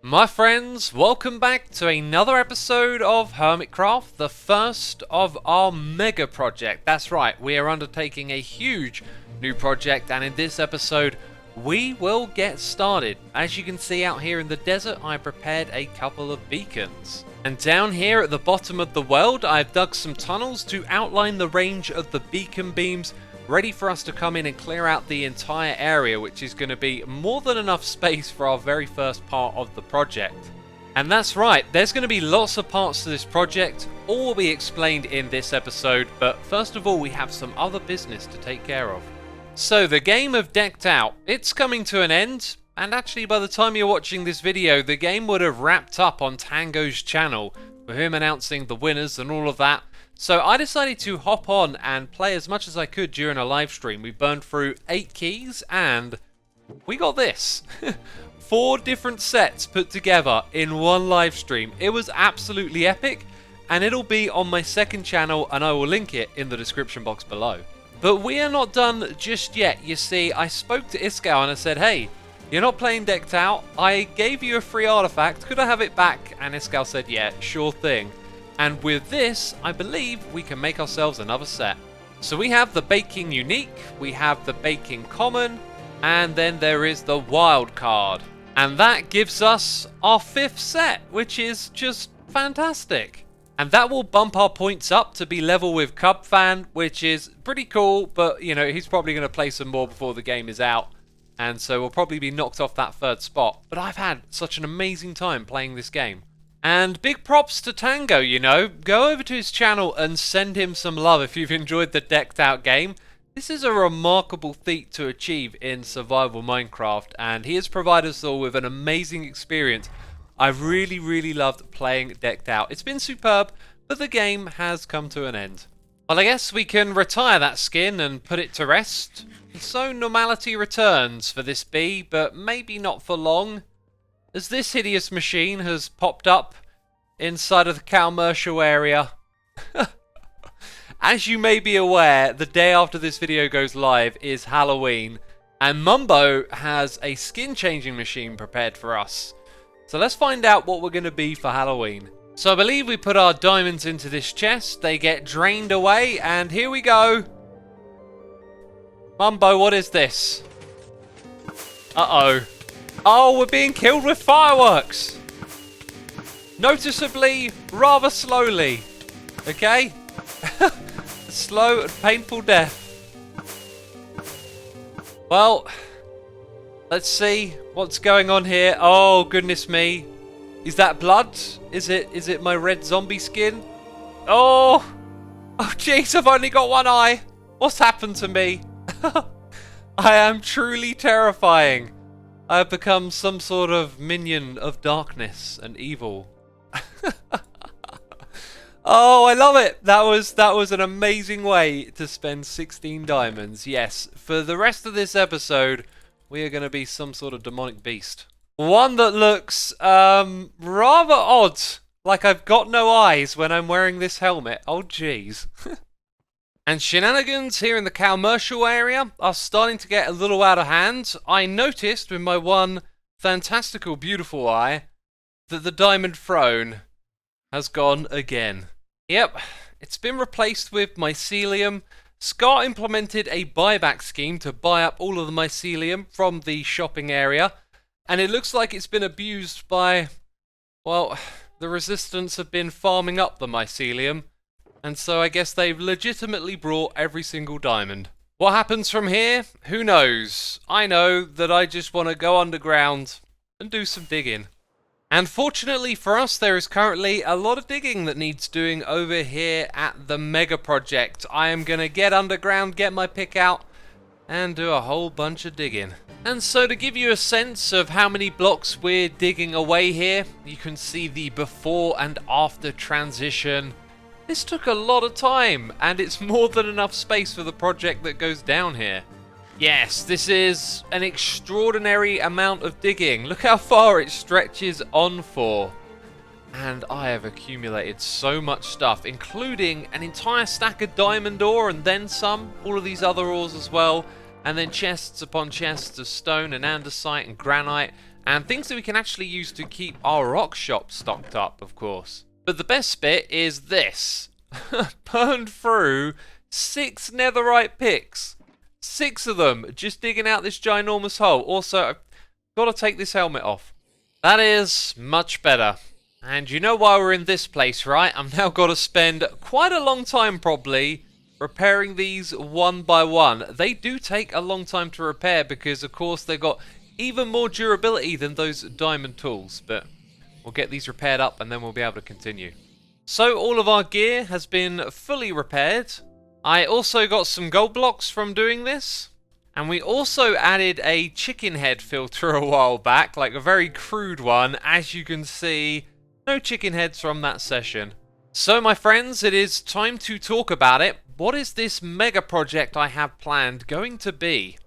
My friends, welcome back to another episode of Hermitcraft, the first of our mega project. That's right, we are undertaking a huge new project, and in this episode we will get started. As you can see out here in the desert, I prepared a couple of beacons. And down here at the bottom of the world, I've dug some tunnels to outline the range of the beacon beams, ready for us to come in and clear out the entire area, which is going to be more than enough space for our very first part of the project. And that's right, there's going to be lots of parts to this project, all will be explained in this episode, but first of all we have some other business to take care of. So the game of Decked Out, it's coming to an end, and actually by the time you're watching this video, the game would have wrapped up on Tango's channel, with him announcing the winners and all of that. So I decided to hop on and play as much as I could during a live stream. We burned through 8 keys and we got this. 4 different sets put together in one live stream. It was absolutely epic, and it'll be on my second channel and I will link it in the description box below. But we are not done just yet. You see, I spoke to Iskal and I said, hey, you're not playing Decked Out. I gave you a free artifact. Could I have it back? And Iskal said, yeah, sure thing. And with this, I believe we can make ourselves another set. So we have the Baking Unique, we have the Baking Common, and then there is the Wild card. And that gives us our 5th set, which is just fantastic. And that will bump our points up to be level with Cubfan, which is pretty cool, but you know, he's probably going to play some more before the game is out. And so we'll probably be knocked off that 3rd spot. But I've had such an amazing time playing this game. And big props to Tango, you know. Go over to his channel and send him some love if you've enjoyed the Decked Out game. This is a remarkable feat to achieve in survival Minecraft, and he has provided us all with an amazing experience. I've really loved playing Decked Out. It's been superb, but the game has come to an end. Well, I guess we can retire that skin and put it to rest. So normality returns for this bee, but maybe not for long, as this hideous machine has popped up inside of the commercial area. As you may be aware, the day after this video goes live is Halloween, and Mumbo has a skin changing machine prepared for us. So let's find out what we're going to be for Halloween. So I believe we put our diamonds into this chest, they get drained away, and here we go. Mumbo, what is this? Uh-oh. Oh, we're being killed with fireworks! Noticeably, rather slowly. Okay? Slow and painful death. Well, let's see what's going on here. Oh, goodness me. Is that blood? Is it my red zombie skin? Oh! Oh, jeez, I've only got one eye. What's happened to me? I am truly terrifying. I have become some sort of minion of darkness and evil. Oh, I love it! That was an amazing way to spend 16 diamonds. Yes, for the rest of this episode, we are going to be some sort of demonic beast. One that looks rather odd, like I've got no eyes when I'm wearing this helmet. Oh, jeez. And shenanigans here in the commercial area are starting to get a little out of hand. I noticed with my one fantastical beautiful eye that the diamond throne has gone again. Yep, it's been replaced with mycelium. Scar implemented a buyback scheme to buy up all of the mycelium from the shopping area, and it looks like it's been abused by, well, the resistance have been farming up the mycelium. And so I guess they've legitimately brought every single diamond. What happens from here? Who knows? I know that I just want to go underground and do some digging. And fortunately for us, there is currently a lot of digging that needs doing over here at the Mega Project. I am going to get underground, get my pick out, and do a whole bunch of digging. And so to give you a sense of how many blocks we're digging away here, you can see the before and after transition. This took a lot of time, and it's more than enough space for the project that goes down here. Yes, this is an extraordinary amount of digging. Look how far it stretches on for. And I have accumulated so much stuff, including an entire stack of diamond ore and then some, all of these other ores as well, and then chests upon chests of stone and andesite and granite, and things that we can actually use to keep our rock shop stocked up, of course. But the best bit is this. Burned through 6 netherite picks. 6 of them, just digging out this ginormous hole. Also, I've got to take this helmet off. That is much better. And you know why we're in this place, right? I've now got to spend quite a long time, probably, repairing these one by one. They do take a long time to repair because, of course, they've got even more durability than those diamond tools. But we'll get these repaired up and then we'll be able to continue. So all of our gear has been fully repaired. I also got some gold blocks from doing this. And we also added a chicken head filter a while back, like a very crude one. As you can see, no chicken heads from that session. So my friends, it is time to talk about it. What is this mega project I have planned going to be?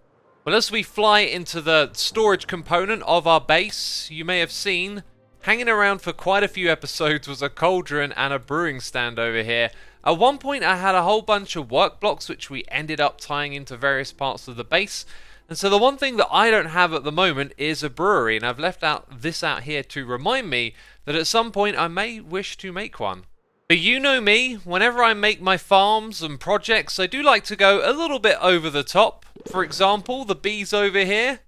Well, as we fly into the storage component of our base, you may have seen, hanging around for quite a few episodes was a cauldron and a brewing stand over here. At one point I had a whole bunch of work blocks which we ended up tying into various parts of the base. And so the one thing that I don't have at the moment is a brewery, and I've left this out here to remind me that at some point I may wish to make one. But you know me, whenever I make my farms and projects, I do like to go a little bit over the top. For example, the bees over here.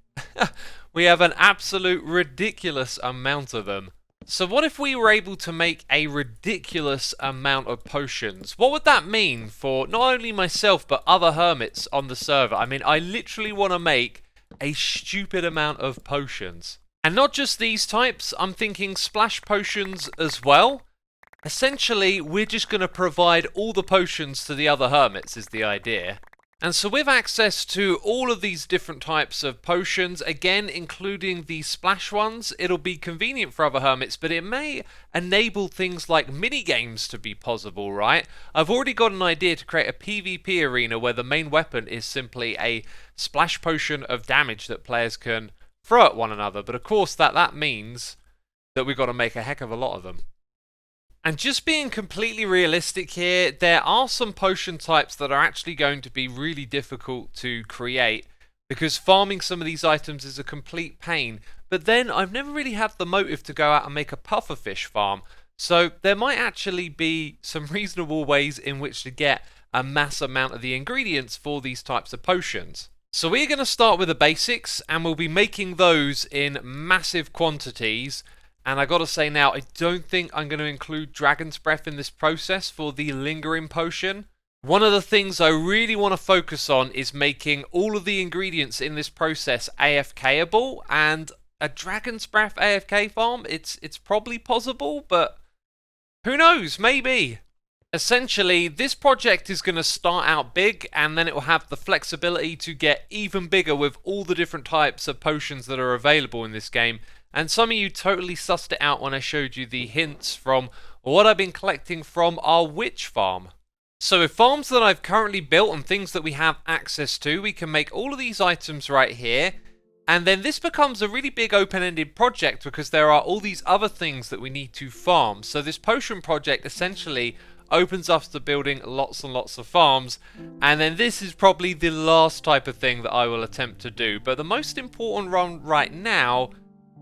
We have an absolute ridiculous amount of them. So what if we were able to make a ridiculous amount of potions? What would that mean for not only myself but other hermits on the server? I mean, I literally want to make a stupid amount of potions. And not just these types, I'm thinking splash potions as well. Essentially, we're just going to provide all the potions to the other hermits is the idea. And so with access to all of these different types of potions, again including the splash ones, it'll be convenient for other hermits, but it may enable things like mini-games to be possible, right? I've already got an idea to create a PvP arena where the main weapon is simply a splash potion of damage that players can throw at one another, but of course that means that we've got to make a heck of a lot of them. And just being completely realistic here, there are some potion types that are actually going to be really difficult to create because farming some of these items is a complete pain. But then I've never really had the motive to go out and make a pufferfish farm. So there might actually be some reasonable ways in which to get a mass amount of the ingredients for these types of potions. So we're going to start with the basics and we'll be making those in massive quantities. And I gotta say now, I don't think I'm going to include Dragon's Breath in this process for the Lingering Potion. One of the things I really want to focus on is making all of the ingredients in this process AFKable, and a Dragon's Breath AFK farm, it's probably possible, but who knows, maybe. Essentially, this project is going to start out big, and then it will have the flexibility to get even bigger with all the different types of potions that are available in this game. And some of you totally sussed it out when I showed you the hints from what I've been collecting from our witch farm. So with farms that I've currently built and things that we have access to, we can make all of these items right here. And then this becomes a really big open-ended project because there are all these other things that we need to farm. So this potion project essentially opens us to building lots and lots of farms. And then this is probably the last type of thing that I will attempt to do. But the most important one right now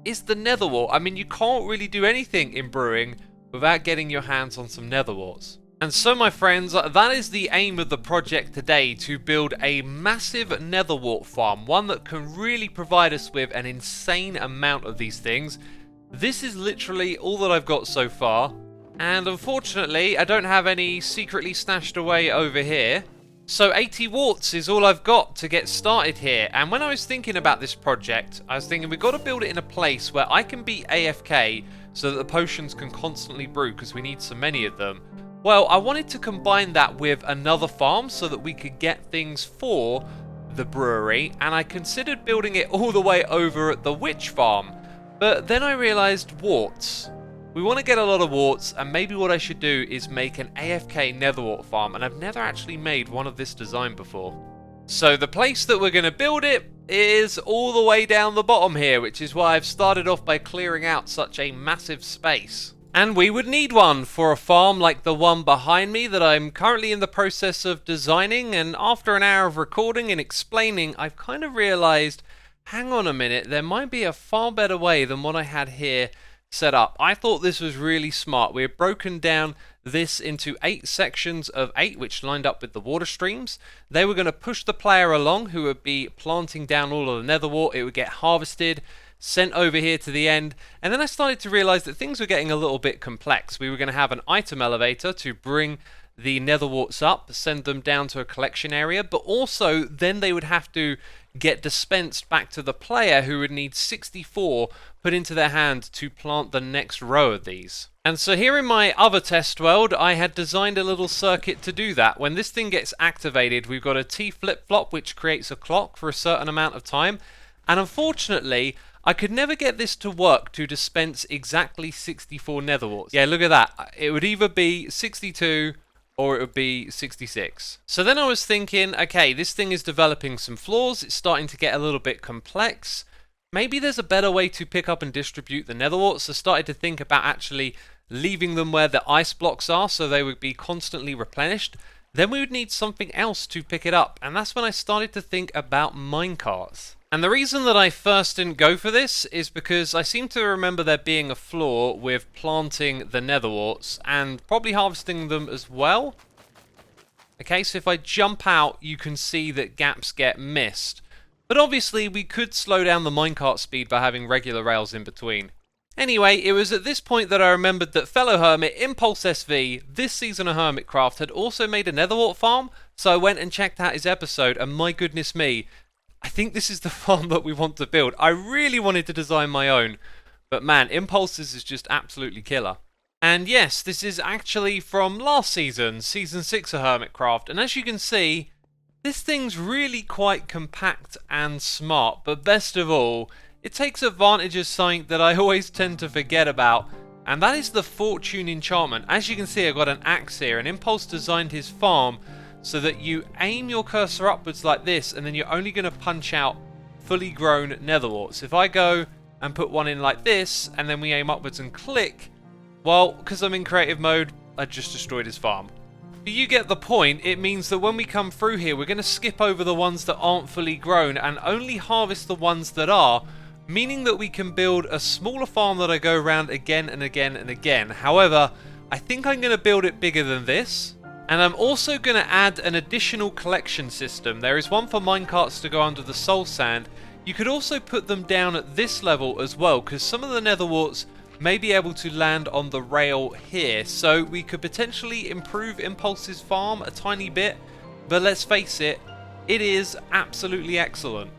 is the nether wart. I mean, you can't really do anything in brewing without getting your hands on some nether warts. And so my friends, that is the aim of the project today, to build a massive nether wart farm, one that can really provide us with an insane amount of these things. This is literally all that I've got so far, and unfortunately I don't have any secretly stashed away over here. So 80 warts is all I've got to get started here. And when I was thinking about this project, I was thinking we've got to build it in a place where I can be AFK so that the potions can constantly brew, because we need so many of them. Well, I wanted to combine that with another farm so that we could get things for the brewery, and I considered building it all the way over at the witch farm. But then I realised warts. We want to get a lot of warts, and maybe what I should do is make an AFK nether wart farm, and I've never actually made one of this design before. So the place that we're going to build it is all the way down the bottom here, which is why I've started off by clearing out such a massive space. And we would need one for a farm like the one behind me that I'm currently in the process of designing, and after an hour of recording and explaining, I've kind of realised hang on a minute, there might be a far better way than what I had here set up. I thought this was really smart. We had broken down this into 8 sections of 8, which lined up with the water streams. They were going to push the player along, who would be planting down all of the nether wart. It would get harvested, sent over here to the end, and then I started to realize that things were getting a little bit complex. We were going to have an item elevator to bring the nether warts up, send them down to a collection area, but also then they would have to get dispensed back to the player, who would need 64 put into their hand to plant the next row of these. And so here in my other test world, I had designed a little circuit to do that. When this thing gets activated, we've got a T flip-flop which creates a clock for a certain amount of time, and unfortunately I could never get this to work to dispense exactly 64 nether warts. Yeah, look at that. It would either be 62 or it would be 66. So then I was thinking, okay, this thing is developing some flaws, it's starting to get a little bit complex. Maybe there's a better way to pick up and distribute the nether warts. So I started to think about actually leaving them where the ice blocks are so they would be constantly replenished. Then we would need something else to pick it up, and that's when I started to think about minecarts. And the reason that I first didn't go for this is because I seem to remember there being a flaw with planting the nether warts and probably harvesting them as well. Okay, so if I jump out, you can see that gaps get missed. But obviously we could slow down the minecart speed by having regular rails in between. Anyway, it was at this point that I remembered that fellow hermit Impulse SV, this season of Hermitcraft, had also made a netherwart farm, so I went and checked out his episode, and my goodness me, I think this is the farm that we want to build. I really wanted to design my own, but man, Impulse's is just absolutely killer. And yes, this is actually from last season, Season 6 of Hermitcraft, and as you can see, this thing's really quite compact and smart, but best of all, it takes advantage of something that I always tend to forget about, and that is the fortune enchantment. As you can see, I've got an axe here, and Impulse designed his farm so that you aim your cursor upwards like this, and then you're only going to punch out fully grown nether warts. If I go and put one in like this, and then we aim upwards and click, well, because I'm in creative mode, I just destroyed his farm. But you get the point. It means that when we come through here, we're going to skip over the ones that aren't fully grown and only harvest the ones that are, meaning that we can build a smaller farm that I go around again and again and again. However, I think I'm going to build it bigger than this. And I'm also going to add an additional collection system. There is one for minecarts to go under the soul sand. You could also put them down at this level as well, because some of the nether warts may be able to land on the rail here. So we could potentially improve Impulse's farm a tiny bit. But let's face it, it is absolutely excellent.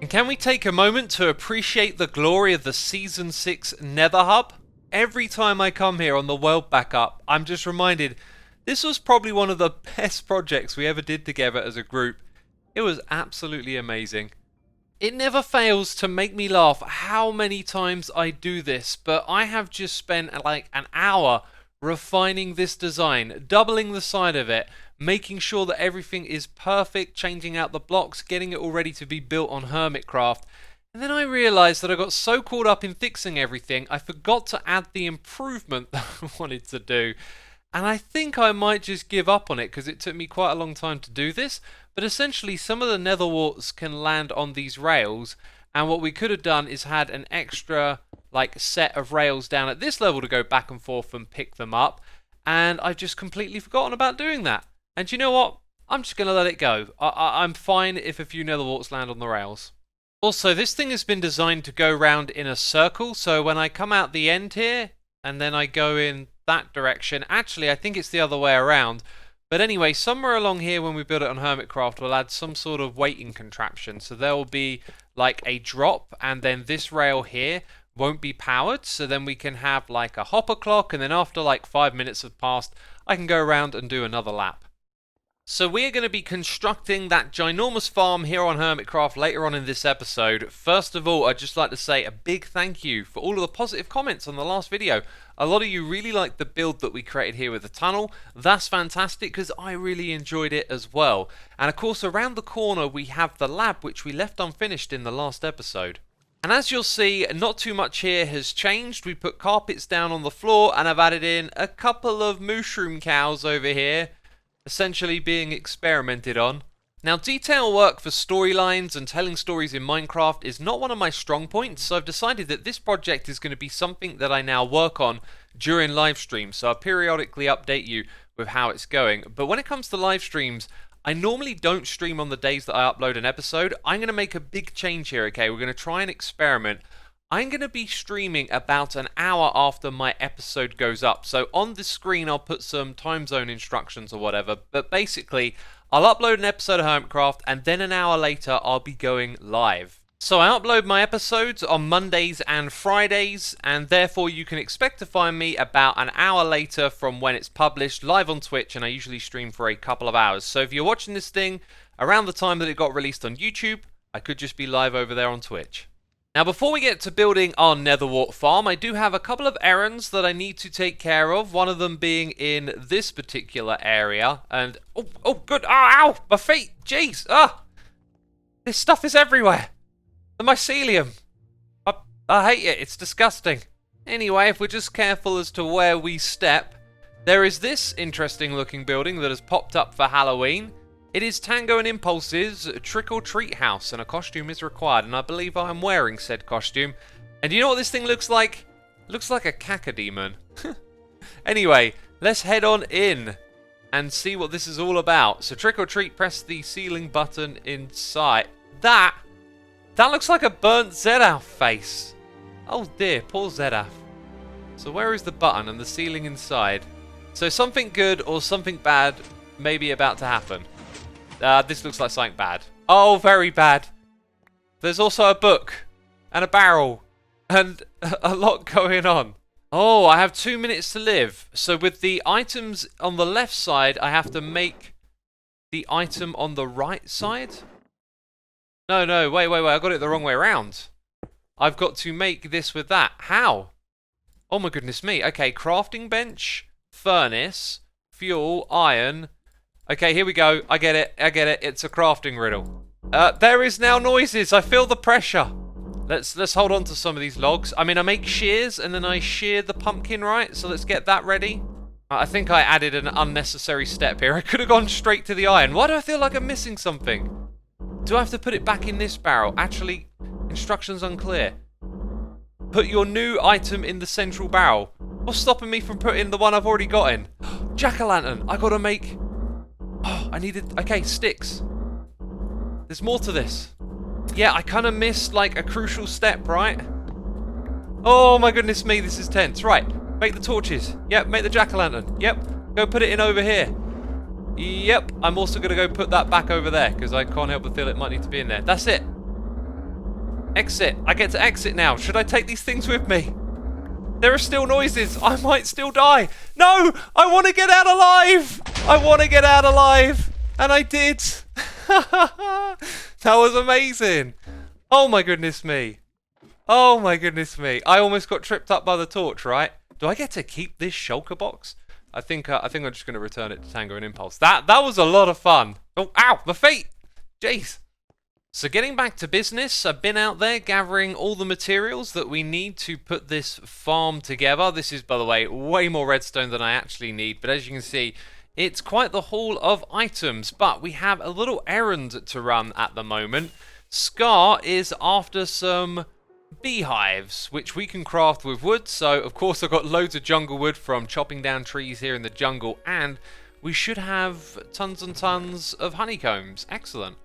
And can we take a moment to appreciate the glory of the Season 6 Nether Hub? Every time I come here on the world backup, I'm just reminded this was probably one of the best projects we ever did together as a group. It was absolutely amazing. It never fails to make me laugh how many times I do this, but I have just spent like an hour refining this design, doubling the side of it, making sure that everything is perfect, changing out the blocks, getting it all ready to be built on Hermitcraft. And then I realised that I got so caught up in fixing everything, I forgot to add the improvement that I wanted to do. And I think I might just give up on it because it took me quite a long time to do this. But essentially some of the nether warts can land on these rails, and what we could have done is had an extra like set of rails down at this level to go back and forth and pick them up, and I've just completely forgotten about doing that. And you know what? I'm just going to let it go. I'm fine if a few nether warts land on the rails. Also, this thing has been designed to go round in a circle, so when I come out the end here and then I go in that direction, actually I think it's the other way around, but anyway, somewhere along here when we build it on Hermitcraft we'll add some sort of weighting contraption, so there will be like a drop, and then this rail here won't be powered, so then we can have like a hopper clock, and then after like 5 minutes have passed I can go around and do another lap. So we're going to be constructing that ginormous farm here on Hermitcraft later on in this episode. First of all, I'd just like to say a big thank you for all of the positive comments on the last video. A lot of you really liked the build that we created here with the tunnel. That's fantastic because I really enjoyed it as well. And of course, around the corner we have the lab, which we left unfinished in the last episode. And as you'll see, not too much here has changed. We put carpets down on the floor and I've added in a couple of mushroom cows over here, essentially being experimented on. Now, detail work for storylines and telling stories in Minecraft is not one of my strong points, so I've decided that this project is going to be something that I now work on during live streams, so I'll periodically update you with how it's going. But when it comes to live streams, I normally don't stream on the days that I upload an episode. I'm going to make a big change here, okay? We're going to try and experiment. I'm going to be streaming about an hour after my episode goes up. So on the screen, I'll put some time zone instructions or whatever. But basically, I'll upload an episode of Hermitcraft, and then an hour later, I'll be going live. So I upload my episodes on Mondays and Fridays, and therefore you can expect to find me about an hour later from when it's published, live on Twitch, and I usually stream for a couple of hours. So if you're watching this thing around the time that it got released on YouTube, I could just be live over there on Twitch. Now, before we get to building our nether wart farm, I do have a couple of errands that I need to take care of. One of them being in this particular area. And, oh, good. Oh, ow, my feet. Jeez. This stuff is everywhere. The mycelium. I hate it. It's disgusting. Anyway, if we're just careful as to where we step, there is this interesting looking building that has popped up for Halloween. It is Tango and Impulse's trick-or-treat house, and a costume is required, and I believe I am wearing said costume. And you know what this thing looks like? It looks like a cacodemon. Anyway, let's head on in and see what this is all about. So trick-or-treat, press the ceiling button inside. That looks like a burnt Zedaf face. Oh dear, poor Zedaf. So where is the button and the ceiling inside? So something good or something bad may be about to happen. This looks like something bad. Oh, very bad. There's also a book and a barrel and a lot going on. Oh, I have 2 minutes to live. So with the items on the left side, I have to make the item on the right side? No, wait, I got it the wrong way around. I've got to make this with that. How? Oh my goodness me. Okay, crafting bench, furnace, fuel, iron. Okay, here we go. I get it. It's a crafting riddle. There is now noises. I feel the pressure. Let's hold on to some of these logs. I mean, I make shears and then I shear the pumpkin, right? So let's get that ready. I think I added an unnecessary step here. I could have gone straight to the iron. Why do I feel like I'm missing something? Do I have to put it back in this barrel? Actually, instructions unclear. Put your new item in the central barrel. What's stopping me from putting the one I've already got in? Jack-o'-lantern. I gotta make... Oh, I needed... Okay, sticks. There's more to this. Yeah, I kind of missed, like, a crucial step, right? Oh, my goodness me, this is tense. Right, make the torches. Yep, make the jack-o'-lantern. Yep, go put it in over here. Yep, I'm also going to go put that back over there, because I can't help but feel it might need to be in there. That's it. Exit. I get to exit now. Should I take these things with me? There are still noises. I might still die. No! I want to get out alive! I want to get out alive! And I did! That was amazing! Oh my goodness me. Oh my goodness me. I almost got tripped up by the torch, right? Do I get to keep this shulker box? I think I'm just going to return it to Tango and Impulse. That was a lot of fun. Oh, ow! My feet! Jeez! So getting back to business, I've been out there gathering all the materials that we need to put this farm together. This is, by the way, way more redstone than I actually need, but as you can see, it's quite the haul of items. But we have a little errand to run at the moment. Scar is after some beehives, which we can craft with wood. So, of course, I've got loads of jungle wood from chopping down trees here in the jungle, and we should have tons and tons of honeycombs. Excellent.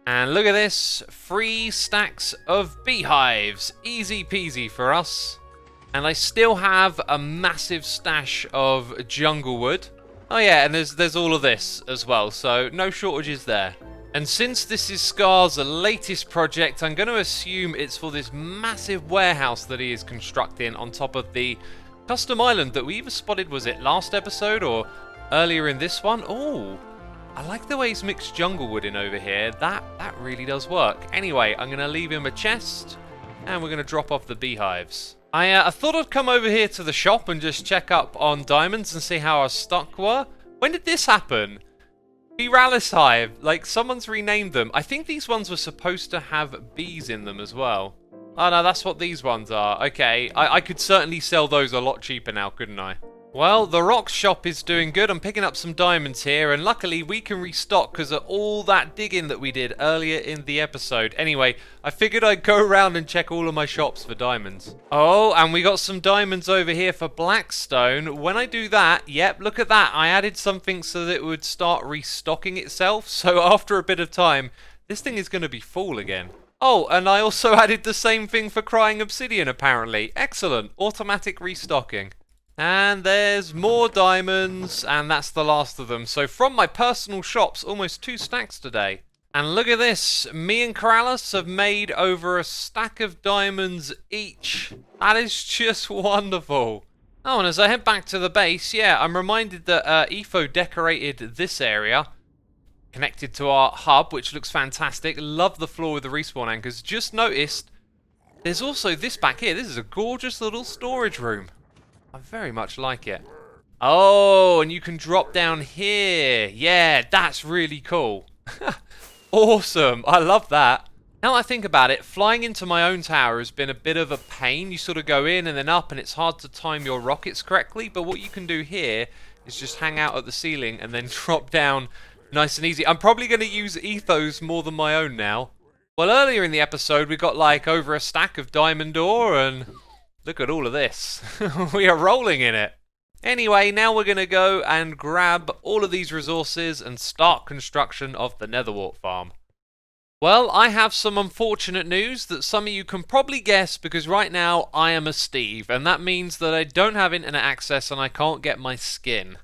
And look at this, 3 stacks of beehives. Easy peasy for us. And I still have a massive stash of jungle wood. Oh yeah, and there's all of this as well, so no shortages there. And since this is Scar's latest project, I'm going to assume it's for this massive warehouse that he is constructing on top of the custom island that we either spotted, was it last episode or earlier in this one? Oh, I like the way he's mixed jungle wood in over here. That really does work. Anyway, I'm going to leave him a chest, and we're going to drop off the beehives. I thought I'd come over here to the shop and just check up on diamonds and see how our stock were. When did this happen? Beeralis Hive. Like, someone's renamed them. I think these ones were supposed to have bees in them as well. Oh, no, that's what these ones are. Okay, I could certainly sell those a lot cheaper now, couldn't I? Well, the rock shop is doing good. I'm picking up some diamonds here, and luckily we can restock because of all that digging that we did earlier in the episode. Anyway, I figured I'd go around and check all of my shops for diamonds. Oh, and we got some diamonds over here for blackstone. When I do that, yep, look at that. I added something so that it would start restocking itself. So after a bit of time, this thing is going to be full again. Oh, and I also added the same thing for crying obsidian, apparently. Excellent. Automatic restocking. And there's more diamonds, and that's the last of them. So from my personal shops, almost 2 stacks today. And look at this. Me and Corrales have made over a stack of diamonds each. That is just wonderful. Oh, and as I head back to the base, yeah, I'm reminded that Etho decorated this area, connected to our hub, which looks fantastic. Love the floor with the respawn anchors. Just noticed there's also this back here. This is a gorgeous little storage room. I very much like it. Oh, and you can drop down here. Yeah, that's really cool. Awesome. I love that. Now I think about it, flying into my own tower has been a bit of a pain. You sort of go in and then up, and it's hard to time your rockets correctly. But what you can do here is just hang out at the ceiling and then drop down nice and easy. I'm probably going to use Etho's more than my own now. Well, earlier in the episode, we got like over a stack of diamond ore, and look at all of this. We are rolling in it. Anyway, now we're going to go and grab all of these resources and start construction of the nether wart farm. Well, I have some unfortunate news that some of you can probably guess, because right now I am a Steve, and that means that I don't have internet access and I can't get my skin.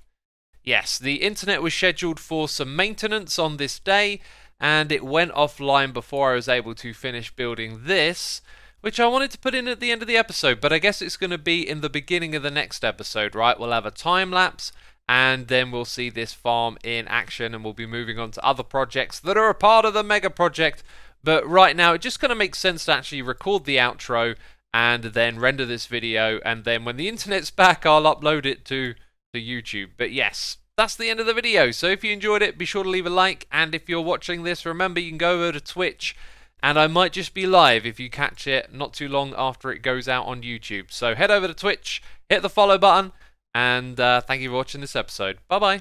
Yes, the internet was scheduled for some maintenance on this day, and it went offline before I was able to finish building this, which I wanted to put in at the end of the episode, but I guess it's going to be in the beginning of the next episode, right? We'll have a time lapse, and then we'll see this farm in action, and we'll be moving on to other projects that are a part of the mega project. But right now, it's just going to make sense to actually record the outro and then render this video, and then when the internet's back, I'll upload it to YouTube. But yes, that's the end of the video. So if you enjoyed it, be sure to leave a like, and if you're watching this, remember you can go over to Twitch, and I might just be live if you catch it not too long after it goes out on YouTube. So head over to Twitch, hit the follow button, and thank you for watching this episode. Bye-bye.